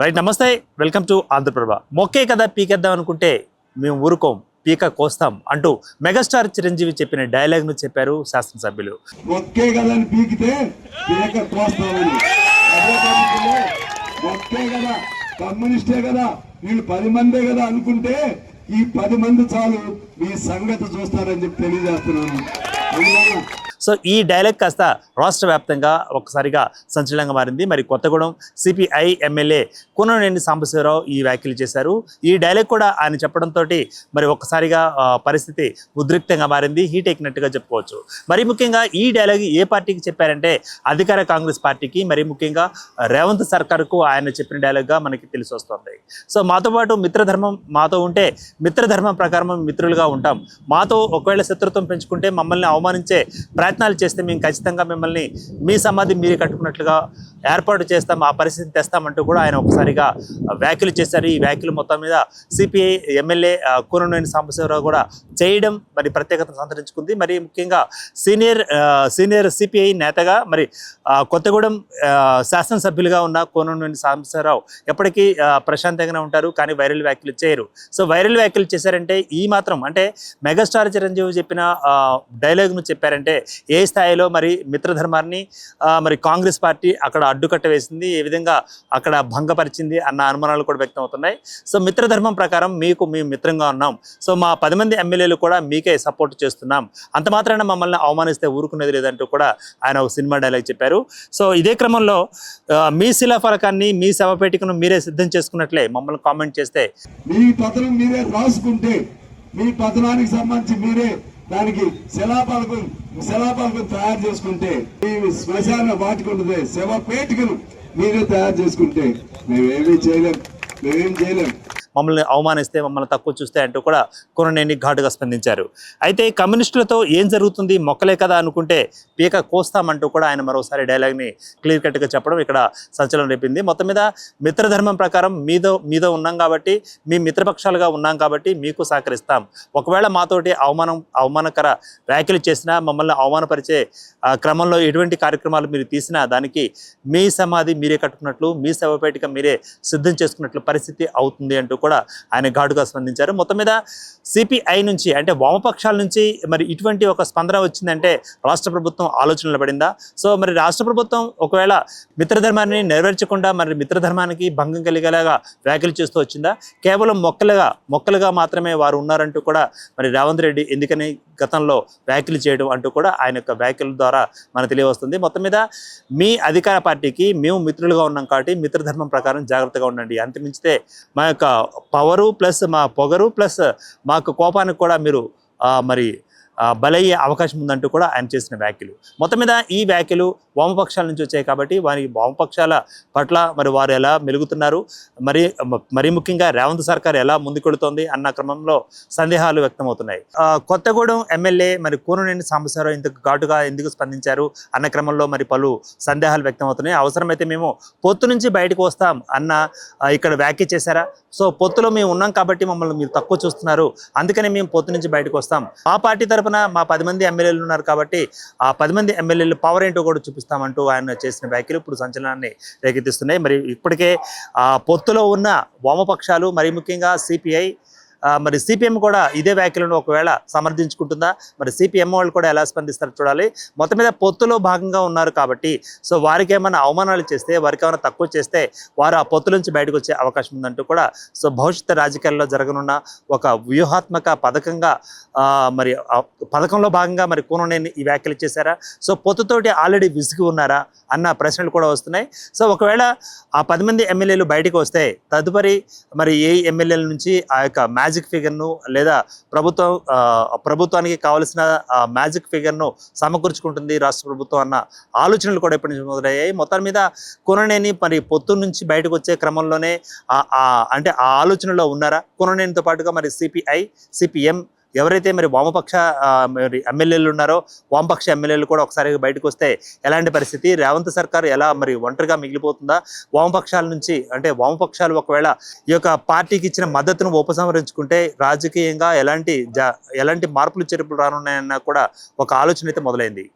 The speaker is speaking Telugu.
రైట్, నమస్తే, వెల్కమ్ టు ఆంధ్రప్రభ. మొక్కే కదా పీకేద్దాం అనుకుంటే మేము ఊరుకోం, పీక కోస్తాం అంటూ మెగాస్టార్ చిరంజీవి చెప్పిన డైలాగ్ ను చెప్పారు శాసనసభ్యులు. మొక్కే కదా అని పీకితే పీక కోస్తామని, మొక్కే కదా కమ్యూనిస్టే కదా వీళ్ళు 10 మందే కదా అనుకుంటే ఈ 10 మంది చాలు మీ సంగతి చూస్తారని చెప్పి తెలియజేస్తున్నాను. సో ఈ డైలాగ్ కాస్త రాష్ట్ర వ్యాప్తంగా ఒక్కసారిగా సంచలనంగా మారింది. మరి కొత్తగూడెం సిపిఐ ఎమ్మెల్యే కూనంనేని సాంబశివరావు ఈ వ్యాఖ్యలు చేశారు. ఈ డైలాగ్ కూడా ఆయన చెప్పడంతో మరి ఒక్కసారిగా పరిస్థితి ఉద్రిక్తంగా మారింది, హీట్ ఎక్కినట్టుగా చెప్పుకోవచ్చు. మరి ముఖ్యంగా ఈ డైలాగ్ ఏ పార్టీకి చెప్పారంటే అధికార కాంగ్రెస్ పార్టీకి, మరి ముఖ్యంగా రేవంత్ సర్కార్కు ఆయన చెప్పిన డైలాగ్గా మనకి తెలిసి వస్తుంది. సో మాతో పాటు మిత్రధర్మం మాతో ఉంటే మిత్రధర్మం ప్రకారం మిత్రులుగా ఉంటాం, మాతో ఒకవేళ శత్రుత్వం పెంచుకుంటే మమ్మల్ని అవమానించే ప్రయత్నాలు చేస్తే మేము ఖచ్చితంగా మిమ్మల్ని మీ సమాధి మీరే కట్టుకున్నట్లుగా ఏర్పాటు చేస్తాం, ఆ పరిస్థితిని తెస్తామంటూ కూడా ఆయన ఒకసారిగా వ్యాఖ్యలు చేశారు. ఈ వ్యాఖ్యలు మొత్తం మీద సిపిఐ ఎమ్మెల్యే కూనంనేని సాంబశివరావు కూడా చేయడం మరి ప్రత్యేకతను సంతరించుకుంది. మరి ముఖ్యంగా సీనియర్ సిపిఐ నేతగా మరి కొత్తగూడెం శాసనసభ్యులుగా ఉన్న కూనంనేని సాంబశివరావు ఎప్పటికీ ప్రశాంతంగానే ఉంటారు, కానీ వైరల్ వ్యాఖ్యలు చేయరు. సో వైరల్ వ్యాఖ్యలు చేశారంటే ఈ మాత్రం అంటే మెగాస్టార్ చిరంజీవి చెప్పిన డైలాగ్ను చెప్పారంటే ఏ స్థాయిలో మరి మిత్రధర్మాన్ని మరి కాంగ్రెస్ పార్టీ అక్కడ అడ్డుకట్ట వేసింది, ఏ విధంగా అక్కడ భంగపరిచింది అన్న అనుమానాలు కూడా వ్యక్తం అవుతున్నాయి. సో మిత్రధర్మం ప్రకారం మేము మిత్రంగా ఉన్నాం, సో మా 10 మంది ఎమ్మెల్యేలు కూడా మీకే సపోర్ట్ చేస్తున్నాం, అంత మాత్రాన మమ్మల్ని అవమానిస్తే ఊరుకునేది లేదంటూ కూడా ఆయన ఒక సినిమా డైలాగ్ చెప్పారు. సో ఇదే క్రమంలో మీ శిలాఫలకాన్ని మీ శవపేటికను మీరే సిద్ధం చేసుకున్నట్లే మమ్మల్ని కామెంట్ చేస్తే, మీ పత్రం మీరే రాసుకుంటే మీ పత్రానికి సంబంధించి మీరే దానికి శిలాపలకం తయారు చేసుకుంటే, ఈ శ్మశాన వాటికి ఉంటుంది శవపేటికను మీరే తయారు చేసుకుంటే మేమేం చేయలేం. మమ్మల్ని అవమానిస్తే, మమ్మల్ని తక్కువ చూస్తే అంటూ కూడా కూనంనేని ఘాటుగా స్పందించారు. అయితే కమ్యూనిస్టులతో ఏం జరుగుతుంది, మొక్కలే కదా అనుకుంటే పీక కోస్తామంటూ కూడా ఆయన మరోసారి డైలాగ్ని క్లియర్ కట్గా చెప్పడం ఇక్కడ సంచలనం రేపింది. మొత్తం మీద మిత్రధర్మం ప్రకారం మీదో ఉన్నాం కాబట్టి, మీ మిత్రపక్షాలుగా ఉన్నాం కాబట్టి మీకు సహకరిస్తాం, ఒకవేళ మాతోటి అవమానకర వ్యాఖ్యలు చేసినా, మమ్మల్ని అవమానపరిచే క్రమంలో ఎటువంటి కార్యక్రమాలు మీరు తీసినా దానికి మీ సమాధి మీరే కట్టుకున్నట్లు, మీ శవపేటిక మీరే సిద్ధం చేసుకున్నట్లు పరిస్థితి అవుతుంది అంటూ కూడా ఆయన ఘాటుగా స్పందించారు. మొత్తం మీద సిపిఐ నుంచి అంటే వామపక్షాల నుంచి మరి ఇటువంటి ఒక స్పందన వచ్చిందంటే రాష్ట్ర ప్రభుత్వం ఆలోచనలు పడిందా? సో మరి రాష్ట్ర ప్రభుత్వం ఒకవేళ మిత్రధర్మాన్ని నెరవేర్చకుండా మరి మిత్రధర్మానికి భంగం కలిగేలాగా వ్యాఖ్యలు చేస్తూ వచ్చిందా? కేవలం మొక్కలుగా మాత్రమే వారు ఉన్నారంటూ కూడా మరి రేవంత్ రెడ్డి ఎందుకని గతంలో వ్యాఖ్యలు చేయడం అంటూ కూడా ఆయన యొక్క వ్యాఖ్యల ద్వారా మనకు తెలియవస్తుంది. మొత్తం మీద మీ అధికార పార్టీకి మేము మిత్రులుగా ఉన్నాం కాబట్టి మిత్రధర్మం ప్రకారం జాగ్రత్తగా ఉండండి, అంతమించితే మా యొక్క పవరు ప్లస్ మా పొగరు ప్లస్ మాకు కోపానికి కూడా మీరు మరి బలయ్యే అవకాశం ఉందంటూ కూడా ఆయన చేసిన వ్యాఖ్యలు. మొత్తం మీద ఈ వ్యాఖ్యలు వామపక్షాల నుంచి వచ్చాయి కాబట్టి వారి వామపక్షాల పట్ల మరి వారు ఎలా మెలుగుతున్నారు, మరి ముఖ్యంగా రేవంత్ సర్కార్ ఎలా ముందుకెడుతోంది అన్న క్రమంలో సందేహాలు వ్యక్తమవుతున్నాయి. కొత్తగూడెం ఎమ్మెల్యే మరి కూనంనేని సాంబశివరావు ఇంతకు ఘాటుగా ఎందుకు స్పందించారు అన్న క్రమంలో మరి పలు సందేహాలు వ్యక్తమవుతున్నాయి. అవసరమైతే మేము పొత్తు నుంచి బయటకు వస్తాం అన్న ఇక్కడ వ్యాఖ్య చేశారా? సో పొత్తులో మేము ఉన్నాం కాబట్టి మమ్మల్ని మీరు తక్కువ చూస్తున్నారు, అందుకని మేము పొత్తు నుంచి బయటకు వస్తాం, మా పార్టీ తరపున మా 10 మంది ఎమ్మెల్యేలు ఉన్నారు కాబట్టి ఆ 10 మంది ఎమ్మెల్యేలు పవర్ ఏంటో కూడా చూపిస్తామంటూ ఆయన చేసిన వ్యాఖ్యలు ఇప్పుడు సంచలనాన్ని రేకెత్తిస్తున్నాయి. మరి ఇప్పటికే పొత్తులో ఉన్న వామపక్షాలు మరి ముఖ్యంగా సిపిఐ మరి సిపిఎం కూడా ఇదే వ్యాఖ్యలను ఒకవేళ సమర్థించుకుంటుందా, మరి సిపిఎం వాళ్ళు కూడా ఎలా స్పందిస్తారో చూడాలి. మొత్తం మీద పొత్తులో భాగంగా ఉన్నారు కాబట్టి సో వారికి ఏమైనా అవమానాలు చేస్తే, వారికి ఏమైనా తక్కువ చేస్తే వారు ఆ పొత్తు నుంచి బయటకు వచ్చే అవకాశం ఉందంటూ కూడా సో భవిష్యత్తు రాజకీయాల్లో జరగనున్న ఒక వ్యూహాత్మక పథకంగా మరి పథకంలో భాగంగా మరి కూనంనేని ఈ వ్యాఖ్యలు చేశారా? సో పొత్తుతోటి ఆల్రెడీ విసిగి ఉన్నారా అన్న ప్రశ్నలు కూడా వస్తున్నాయి. సో ఒకవేళ ఆ 10 మంది ఎమ్మెల్యేలు బయటకు వస్తే తదుపరి మరి ఏ ఎమ్మెల్యేల నుంచి ఆ యొక్క మ్యాజిక్ ఫిగర్ను లేదా ప్రభుత్వానికి కావలసిన మ్యాజిక్ ఫిగర్ను సమకూర్చుకుంటుంది రాష్ట్ర ప్రభుత్వం అన్న ఆలోచనలు కూడా ఇప్పటి నుంచి మొదలయ్యాయి. మొత్తం మీద కూనంనేని మరి పొత్తు నుంచి బయటకు వచ్చే క్రమంలోనే అంటే ఆ ఆలోచనలో ఉన్నారా? కూనంనేనితో పాటుగా మరి సిపిఐ సిపిఎం ఎవరైతే మరి వామపక్ష మరి ఎమ్మెల్యేలు ఉన్నారో వామపక్ష ఎమ్మెల్యేలు కూడా ఒకసారి బయటకు వస్తే ఎలాంటి పరిస్థితి, రేవంత్ సర్కార్ ఎలా మరి ఒంటరిగా మిగిలిపోతుందా? వామపక్షాల నుంచి అంటే వామపక్షాలు ఒకవేళ ఈ యొక్క పార్టీకి ఇచ్చిన మద్దతును ఉపసంహరించుకుంటే రాజకీయంగా ఎలాంటి మార్పులు చేర్పులు రానున్నాయన్న కూడా ఒక ఆలోచన అయితే మొదలైంది.